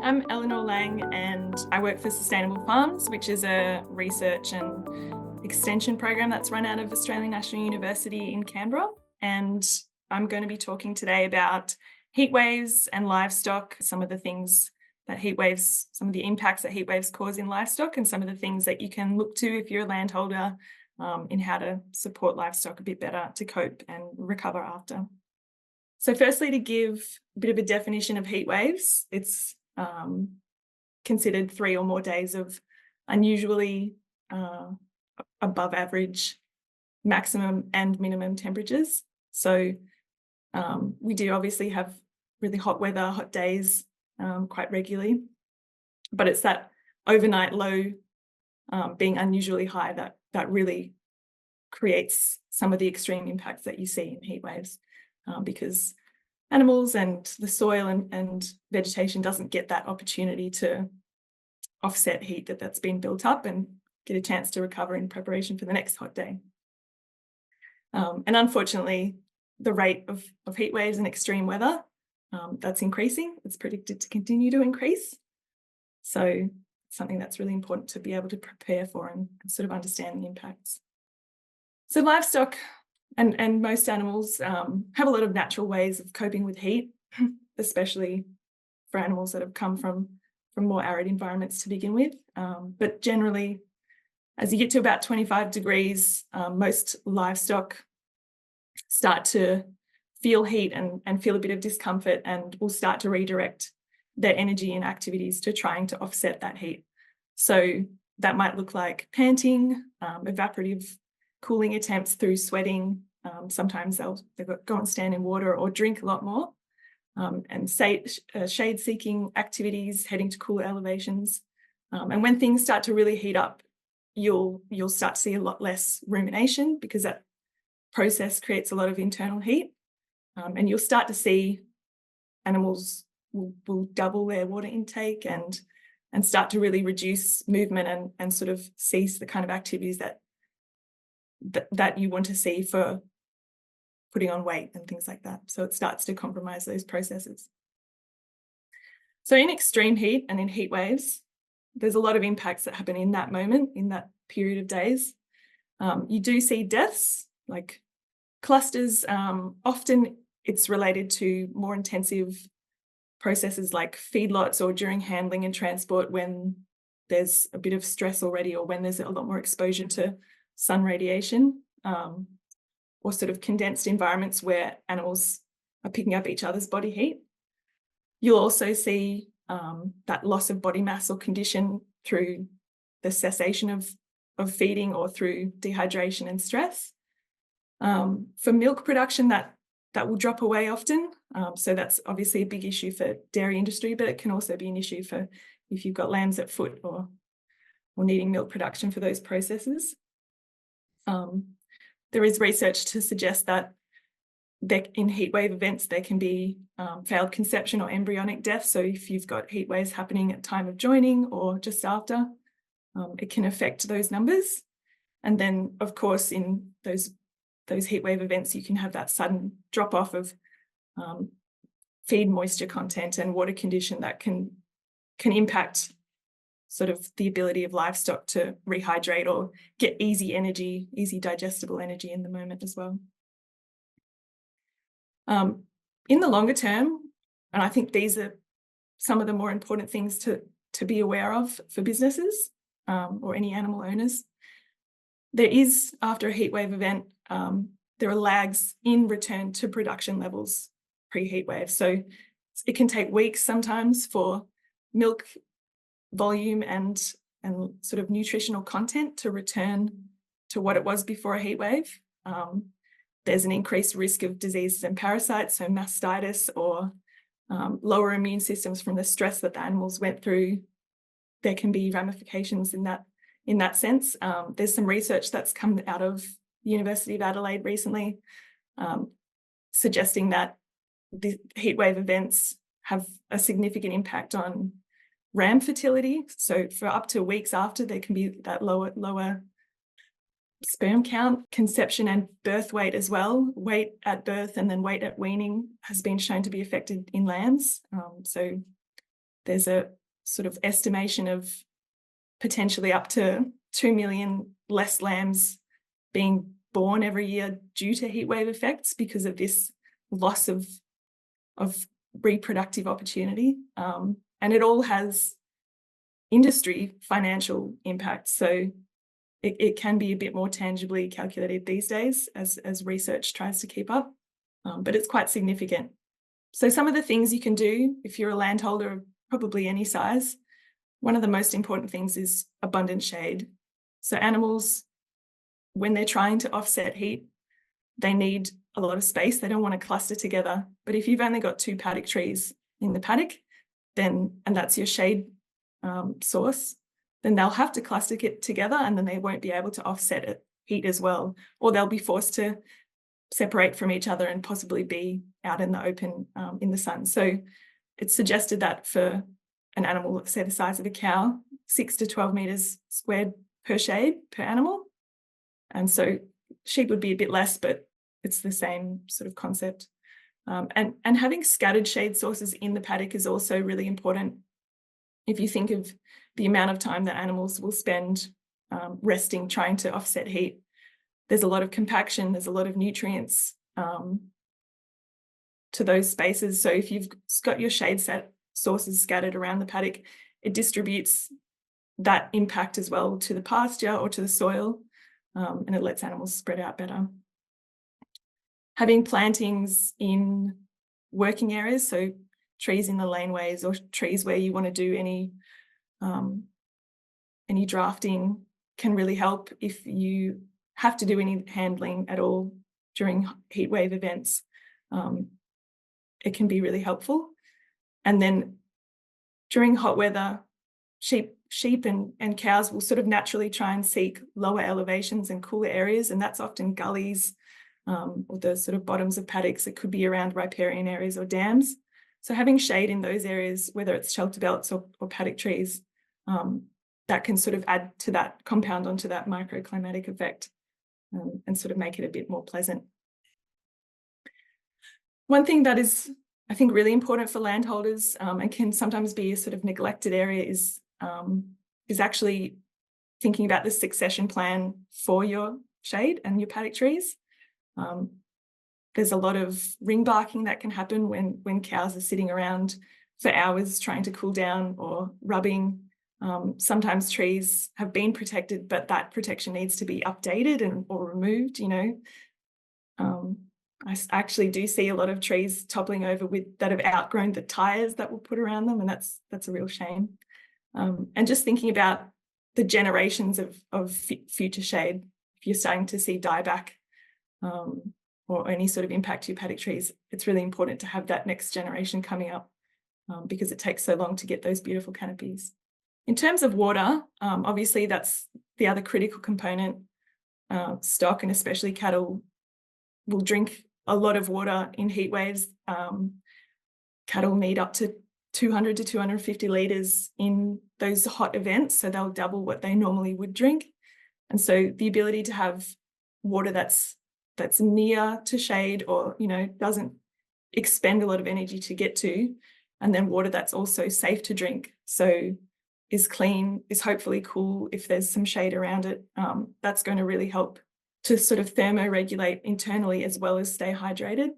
I'm Eleanor Lang and I work for Sustainable Farms, which is a research and extension program that's run out of Australian National University in Canberra. And I'm going to be talking today about heat waves and livestock, some of the things that heat waves, some of the impacts that heat waves cause in livestock, and some of the things that you can look to if you're a landholder in how to support livestock a bit better to cope and recover after. So firstly, to give a bit of a definition of heat waves, it's considered 3 or more days of unusually above average maximum and minimum temperatures. So we do obviously have really hot weather, hot days quite regularly, but it's that overnight low being unusually high that really creates some of the extreme impacts that you see in heat waves because animals and the soil and vegetation doesn't get that opportunity to offset heat that's been built up and get a chance to recover in preparation for the next hot day. And unfortunately, the rate of heat waves and extreme weather, that's increasing. It's predicted to continue to increase. So it's something that's really important to be able to prepare for and sort of understand the impacts. So livestock and most animals have a lot of natural ways of coping with heat, especially for animals that have come from more arid environments to begin with. But generally, as you get to about 25 degrees, most livestock start to feel heat and feel a bit of discomfort and will start to redirect their energy and activities to trying to offset that heat. So that might look like panting, evaporative cooling attempts through sweating. Sometimes they'll go and stand in water or drink a lot more, and shade-seeking activities, heading to cooler elevations. And when things start to really heat up, you'll start to see a lot less rumination because that process creates a lot of internal heat. And you'll start to see animals will double their water intake and start to really reduce movement and sort of cease the kind of activities that you want to see for putting on weight and things like that. So it starts to compromise those processes. So in extreme heat and in heat waves, there's a lot of impacts that happen in that moment, in that period of days. You do see deaths, like clusters. Often it's related to more intensive processes like feedlots or during handling and transport when there's a bit of stress already or when there's a lot more exposure to sun radiation, or sort of condensed environments where animals are picking up each other's body heat. You'll also see that loss of body mass or condition through the cessation of feeding or through dehydration and stress. For milk production, that will drop away often. So that's obviously a big issue for dairy industry, but it can also be an issue for if you've got lambs at foot or needing milk production for those processes. There is research to suggest that in heatwave events, there can be failed conception or embryonic death. So if you've got heat waves happening at time of joining or just after, it can affect those numbers. And then, of course, in those heatwave events, you can have that sudden drop off of feed moisture content and water condition that can impact sort of the ability of livestock to rehydrate or get easy digestible energy in the moment as well. In the longer term, and I think these are some of the more important things to be aware of for businesses or any animal owners, there is, after a heatwave event, there are lags in return to production levels pre-heatwave. So it can take weeks sometimes for milk volume and sort of nutritional content to return to what it was before a heatwave. There's an increased risk of diseases and parasites, so mastitis or lower immune systems from the stress that the animals went through. There can be ramifications in that sense. There's some research that's come out of the University of Adelaide recently suggesting that the heatwave events have a significant impact on ram fertility. So for up to weeks after, there can be that lower sperm count, conception and birth weight as well. Weight at birth and then weight at weaning has been shown to be affected in lambs. So there's a sort of estimation of potentially up to 2 million less lambs being born every year due to heatwave effects because of this loss of reproductive opportunity. And it all has industry financial impact. So it can be a bit more tangibly calculated these days as research tries to keep up, but it's quite significant. So some of the things you can do if you're a landholder of probably any size, one of the most important things is abundant shade. So animals, when they're trying to offset heat, they need a lot of space. They don't want to cluster together. But if you've only got 2 paddock trees in the paddock, and that's your shade source, then they'll have to cluster it together, and then they won't be able to offset heat as well, or they'll be forced to separate from each other and possibly be out in the open in the sun. So it's suggested that for an animal, say the size of a cow, 6 to 12 meters squared per shade per animal. And so sheep would be a bit less, but it's the same sort of concept. And having scattered shade sources in the paddock is also really important. If you think of the amount of time that animals will spend resting, trying to offset heat, there's a lot of compaction, there's a lot of nutrients to those spaces. So if you've got your shade sources scattered around the paddock, it distributes that impact as well to the pasture or to the soil, and it lets animals spread out better. Having plantings in working areas, so trees in the laneways or trees where you want to do any drafting, can really help if you have to do any handling at all during heatwave events. It can be really helpful. And then during hot weather, sheep and cows will sort of naturally try and seek lower elevations and cooler areas, and that's often gullies or the sort of bottoms of paddocks. It could be around riparian areas or dams. So having shade in those areas, whether it's shelter belts or paddock trees, that can sort of add to that, compound onto that microclimatic effect and sort of make it a bit more pleasant. One thing that is, I think, really important for landholders and can sometimes be a sort of neglected area is actually thinking about the succession plan for your shade and your paddock trees. There's a lot of ring barking that can happen when cows are sitting around for hours trying to cool down or rubbing. Sometimes trees have been protected, but that protection needs to be updated or removed, you know. I actually do see a lot of trees toppling over that have outgrown the tires that were put around them, and that's a real shame. And just thinking about the generations of future shade, if you're starting to see dieback or any sort of impact to your paddock trees, it's really important to have that next generation coming up because it takes so long to get those beautiful canopies. In terms of water, obviously that's the other critical component. Stock and especially cattle will drink a lot of water in heat waves. Cattle need up to 200 to 250 litres in those hot events, so they'll double what they normally would drink. And so the ability to have water that's near to shade or, you know, doesn't expend a lot of energy to get to, and then water that's also safe to drink, so is clean, is hopefully cool if there's some shade around it, that's going to really help to sort of thermoregulate internally as well as stay hydrated.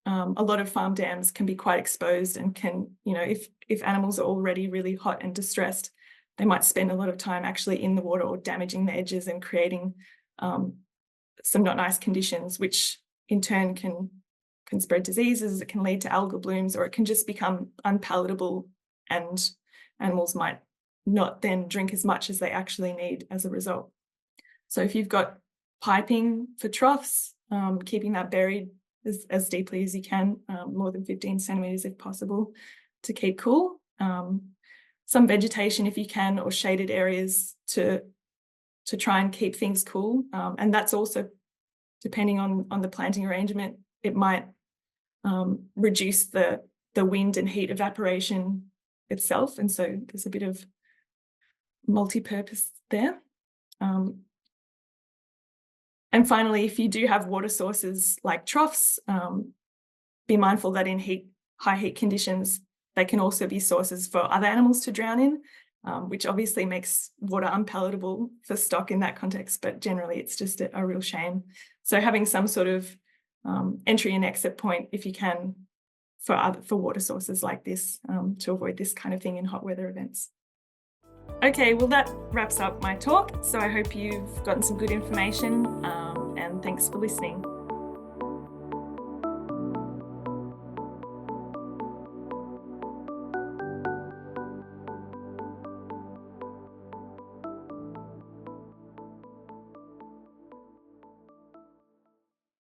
A lot of farm dams can be quite exposed and can, you know, if animals are already really hot and distressed, they might spend a lot of time actually in the water or damaging the edges and creating some not nice conditions, which in turn can spread diseases. It can lead to algal blooms, or it can just become unpalatable, and animals might not then drink as much as they actually need as a result. So if you've got piping for troughs, keeping that buried as deeply as you can, more than 15 centimetres if possible, to keep cool. Some vegetation if you can, or shaded areas to try and keep things cool. And that's also, depending on the planting arrangement, it might reduce the wind and heat evaporation itself. And so there's a bit of multi-purpose there. And finally, if you do have water sources like troughs, be mindful that in high heat conditions, they can also be sources for other animals to drown in, which obviously makes water unpalatable for stock in that context, but generally it's just a real shame. So having some sort of entry and exit point, if you can, for water sources like this, to avoid this kind of thing in hot weather events. Okay, well that wraps up my talk. So I hope you've gotten some good information, and thanks for listening.